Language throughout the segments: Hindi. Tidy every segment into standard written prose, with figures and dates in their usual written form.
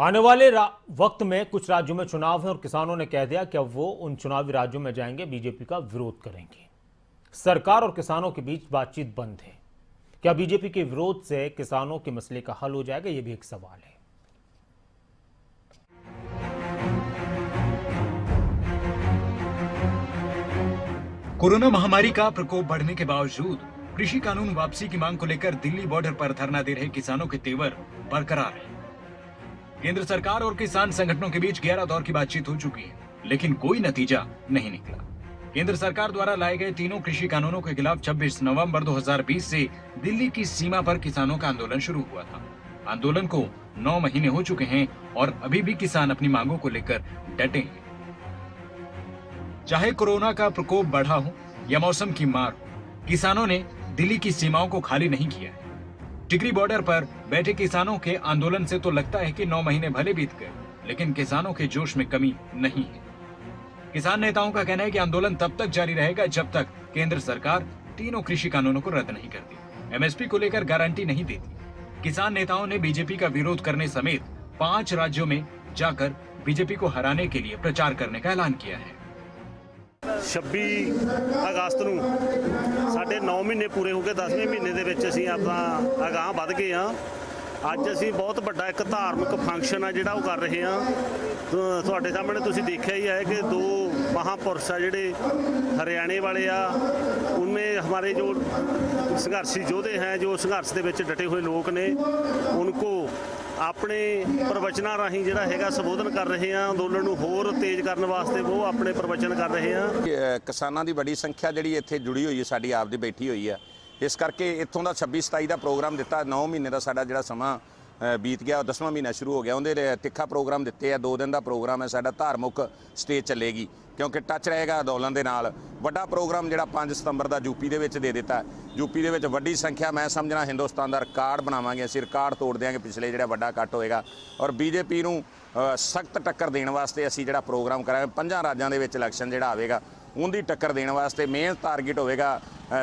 आने वाले वक्त में कुछ राज्यों में चुनाव है और किसानों ने कह दिया कि अब वो उन चुनावी राज्यों में जाएंगे, बीजेपी का विरोध करेंगे। सरकार और किसानों के बीच बातचीत बंद है। क्या बीजेपी के विरोध से किसानों के मसले का हल हो जाएगा, यह भी एक सवाल है। कोरोना महामारी का प्रकोप बढ़ने के बावजूद कृषि कानून वापसी की मांग को लेकर दिल्ली बॉर्डर पर धरना दे रहे किसानों के तेवर बरकरार है। केंद्र सरकार और किसान संगठनों के बीच 11 दौर की बातचीत हो चुकी है, लेकिन कोई नतीजा नहीं निकला। केंद्र सरकार द्वारा लाए गए तीनों कृषि कानूनों के खिलाफ 26 नवंबर 2020 से दिल्ली की सीमा पर किसानों का आंदोलन शुरू हुआ था। आंदोलन को 9 महीने हो चुके हैं और अभी भी किसान अपनी मांगों को लेकर डटे हैं। चाहे कोरोना का प्रकोप बढ़ा हो या मौसम की मार हो, किसानों ने दिल्ली की सीमाओं को खाली नहीं किया है। टिकरी बॉर्डर पर बैठे किसानों के आंदोलन से तो लगता है कि 9 महीने भले बीत गए, लेकिन किसानों के जोश में कमी नहीं है। किसान नेताओं का कहना है कि आंदोलन तब तक जारी रहेगा जब तक केंद्र सरकार तीनों कृषि कानूनों को रद्द नहीं करती, एमएसपी को लेकर गारंटी नहीं देती। किसान नेताओं ने बीजेपी का विरोध करने समेत 5 राज्यों में जाकर बीजेपी को हराने के लिए प्रचार करने का ऐलान किया है। 26 ਅਗਸਤ ਨੂੰ ਸਾਡੇ 9 ਮਹੀਨੇ ਪੂਰੇ ਹੋ ਕੇ 10ਵੇਂ ਮਹੀਨੇ ਦੇ ਵਿੱਚ ਅਸੀਂ ਆਪਣਾ ਅਗਾਂਹ ਵੱਧ ਗਏ ਹਾਂ। ਅੱਜ ਅਸੀਂ ਬਹੁਤ ਵੱਡਾ ਇੱਕ ਧਾਰਮਿਕ ਫੰਕਸ਼ਨ ਆ ਜਿਹੜਾ ਉਹ ਕਰ ਰਹੇ ਹਾਂ। ਤੁਹਾਡੇ ਸਾਹਮਣੇ ਤੁਸੀਂ ਦੇਖਿਆ ਹੀ ਹੈ ਕਿ 2 महापुरुष आ ਜਿਹੜੇ हरियाणे वाले आ, उनमें हमारे जो संघर्षी योद्धे हैं, जो संघर्ष ਦੇ ਵਿੱਚ डटे हुए लोग ने, उनको ਆਪਣੇ ਪ੍ਰਵਚਨਾਂ ਰਾਹੀਂ ਜਿਹੜਾ ਹੈਗਾ ਸੰਬੋਧਨ ਕਰ ਰਹੇ ਆ। ਅੰਦੋਲਨ ਨੂੰ ਹੋਰ ਤੇਜ਼ ਕਰਨ ਵਾਸਤੇ ਉਹ ਆਪਣੇ ਪ੍ਰਵਚਨ ਕਰ ਰਹੇ ਆ। ਕਿਸਾਨਾਂ ਦੀ ਬੜੀ ਸੰਖਿਆ ਜਿਹੜੀ ਇੱਥੇ ਜੁੜੀ ਹੋਈ ਹੈ, ਸਾਡੀ ਆਪ ਦੀ ਬੈਠੀ ਹੋਈ ਹੈ। ਇਸ ਕਰਕੇ ਇੱਥੋਂ ਦਾ 26-27 ਦਾ ਪ੍ਰੋਗਰਾਮ ਦਿੱਤਾ। 9 ਮਹੀਨੇ ਦਾ ਸਾਡਾ ਜਿਹੜਾ ਸਮਾਂ बीत गया, 10वां महीना शुरू हो गया। उन्हें तिखा प्रोग्राम दिते है। 2 दिन का प्रोग्राम है साडा। धार्मिक स्टेज चलेगी क्योंकि टच रहेगा अंदोलन के नाल। वड्डा प्रोग्राम जिहड़ा 5 सितंबर का यूपी दे विच दे दिता। यूपी दे विच वड्डी संख्या, मैं समझना हिंदुस्तान का रिकॉर्ड बनावांगे असीं, रिकॉर्ड तोड़ देंगे पिछले जिहड़ा वड्डा इकट्ठ होएगा। और बीजेपी नूं सख्त टक्कर देने वास्ते असीं जिहड़ा प्रोग्राम करांगे। 5 राज्यां दे विच इलैक्शन जिहड़ा आवेगा उनकी टक्कर देने वास्ते मेन टारगेट होएगा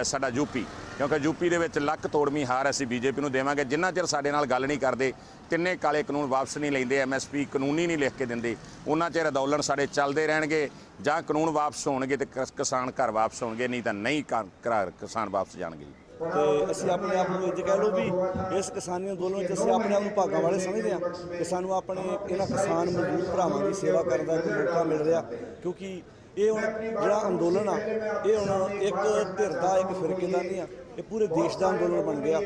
साडा यूपी, क्योंकि यूपी दे विच लक तोड़वी हार असीं बीजेपी नूं देवांगे। जिन्ना चिर साडे नाल गल नहीं करदे, तिन्ने काले कानून वापस नहीं लैंदे, एमएसपी कानून ही नहीं लिख के दिंदे, उन्ना चिर अंदोलन साडे चलदे रहणगे। जां कानून वापस होणगे ते किसान घर वापस होणगे, नहीं तां नहीं किसान वापस जाणगे। ਤੇ ਅਸੀਂ ਆਪਣੇ ਆਪ ਨੂੰ ਅੱਜ ਕਹਿ ਲਓ ਵੀ ਇਸ ਕਿਸਾਨੀ ਅੰਦੋਲਨ ਵਿੱਚ ਅਸੀਂ ਆਪਣੇ ਆਪ ਨੂੰ ਭਾਗਾਂ ਵਾਲੇ ਸਮਝਦੇ ਹਾਂ ਕਿ ਸਾਨੂੰ ਆਪਣੇ ਇਹਨਾਂ ਕਿਸਾਨ ਮਜ਼ਦੂਰ ਭਰਾਵਾਂ ਦੀ ਸੇਵਾ ਕਰਨ ਦਾ ਇੱਕ ਮੌਕਾ ਮਿਲ ਰਿਹਾ। ਕਿਉਂਕਿ ਇਹ ਹੁਣ ਜਿਹੜਾ ਅੰਦੋਲਨ ਆ, ਇਹ ਹੁਣ ਇੱਕ ਧਿਰ ਦਾ, ਇੱਕ ਫਿਰਕੇ ਦਾ ਨਹੀਂ ਆ, ਇਹ ਪੂਰੇ ਦੇਸ਼ ਦਾ ਅੰਦੋਲਨ ਬਣ ਗਿਆ।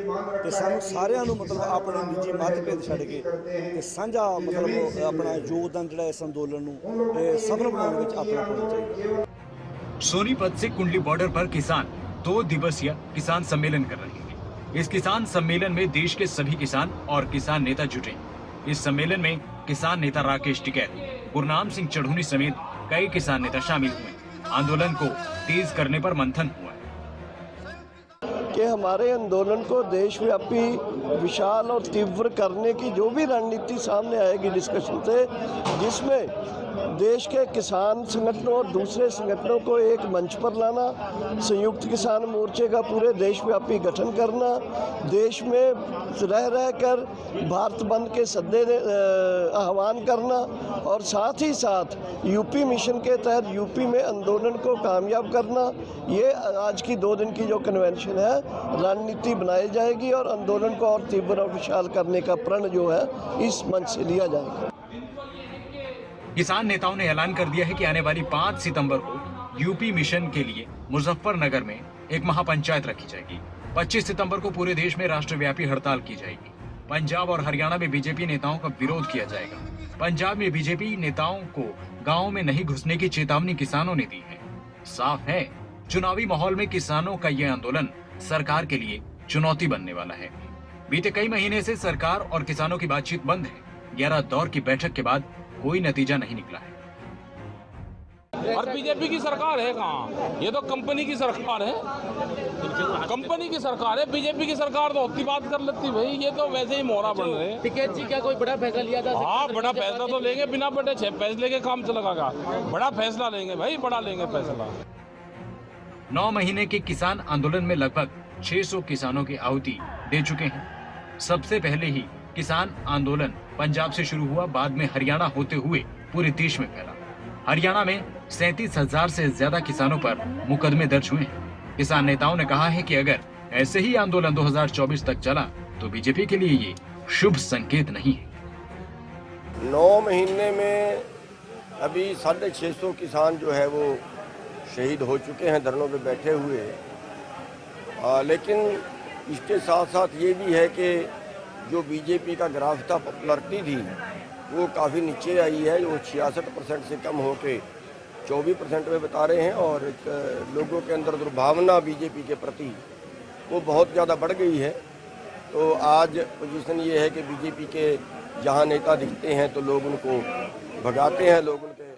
ਤੇ ਸਾਨੂੰ ਸਾਰਿਆਂ ਨੂੰ ਮਤਲਬ ਆਪਣੇ ਨਿੱਜੀ ਮਤਭੇਦ ਛੱਡ ਕੇ ਤੇ ਸਾਂਝਾ ਮਤਲਬ ਆਪਣਾ ਯੋਗਦਾਨ ਜਿਹੜਾ ਇਸ ਅੰਦੋਲਨ ਨੂੰ ਸਫਲ ਬਣਾਉਣ ਵਿੱਚ ਆਪਣਾ ਪਾਉਣਾ ਚਾਹੀਦਾ। सोनीपत से कुंडली बॉर्डर पर किसान 2 दिवसीय किसान सम्मेलन कर रहे हैं। इस किसान सम्मेलन में देश के सभी किसान और किसान नेता जुटे। इस सम्मेलन में किसान नेता राकेश टिकैत, गुरनाम सिंह चढ़ूनी समेत कई किसान नेता शामिल हुए। आंदोलन को तेज करने पर मंथन हुआ कि हमारे आंदोलन को देशव्यापी विशाल और तीव्र करने की जो भी रणनीति सामने आएगी डिस्कशन से, जिसमें देश के किसान संगठनों और दूसरे संगठनों को एक मंच पर लाना, संयुक्त किसान मोर्चे का पूरे देशव्यापी गठन करना, देश में रह कर भारत बंद के सद्दे आह्वान करना और साथ ही साथ यूपी मिशन के तहत यूपी में आंदोलन को कामयाब करना, ये आज की 2 दिन की जो कन्वेंशन है रणनीति बनाई जाएगी और आंदोलन को और तीव्र और विशाल करने का प्रण जो है इस मंच से लिया जाएगा। किसान नेताओं ने ऐलान कर दिया है कि आने वाली 5 सितंबर को यूपी मिशन के लिए मुजफ्फरनगर में एक महापंचायत रखी जाएगी। 25 सितंबर को पूरे देश में राष्ट्रव्यापी हड़ताल की जाएगी। पंजाब और हरियाणा में बीजेपी नेताओं का विरोध किया जाएगा। पंजाब में बीजेपी नेताओं को गाँव में नहीं घुसने की चेतावनी किसानों ने दी है। साफ है, चुनावी माहौल में किसानों का यह आंदोलन सरकार के लिए चुनौती बनने वाला है। बीते कई महीने से सरकार और किसानों की बातचीत बंद है। 11 दौर की बैठक के बाद कोई नतीजा नहीं निकला है। और बीजेपी की सरकार है कहाँ? ये तो कंपनी की सरकार है, कंपनी की सरकार है। बीजेपी की सरकार तो होती बात कर लेती भाई, ये तो वैसे ही मोहरा बन रहे हैं। टिकैत जी, क्या कोई बड़ा फैसला लिया था? हाँ, बड़ा फैसला तो लेंगे, बिना बड़े 6 फैसले के काम चलेगा। बड़ा फैसला लेंगे भाई, बड़ा लेंगे फैसला। 9 महीने के किसान आंदोलन में लगभग 600 किसानों की आहुति दे चुके हैं। सबसे पहले ही किसान आंदोलन पंजाब से शुरू हुआ, बाद में हरियाणा होते हुए पूरे देश में फैला। हरियाणा में 37,000 से ज्यादा किसानों पर मुकदमे दर्ज हुए हैं। किसान नेताओं ने कहा है कि अगर ऐसे ही आंदोलन 2024 तक चला तो बीजेपी के लिए ये शुभ संकेत नहीं है। 9 महीने में अभी 650 किसान जो है वो शहीद हो चुके हैं, धरनों पे बैठे हुए। लेकिन इसके साथ साथ ये भी है कि जो बीजेपी का ग्राफ था, पॉपुलरिटी थी, वो काफ़ी नीचे आई है। वो 66% से कम होके 24% में बता रहे हैं, और एक लोगों के अंदर दुर्भावना बीजेपी के प्रति वो बहुत ज़्यादा बढ़ गई है। तो आज पोजीशन ये है कि बीजेपी के जहाँ नेता दिखते हैं तो लोग उनको भगाते हैं, लोग उनके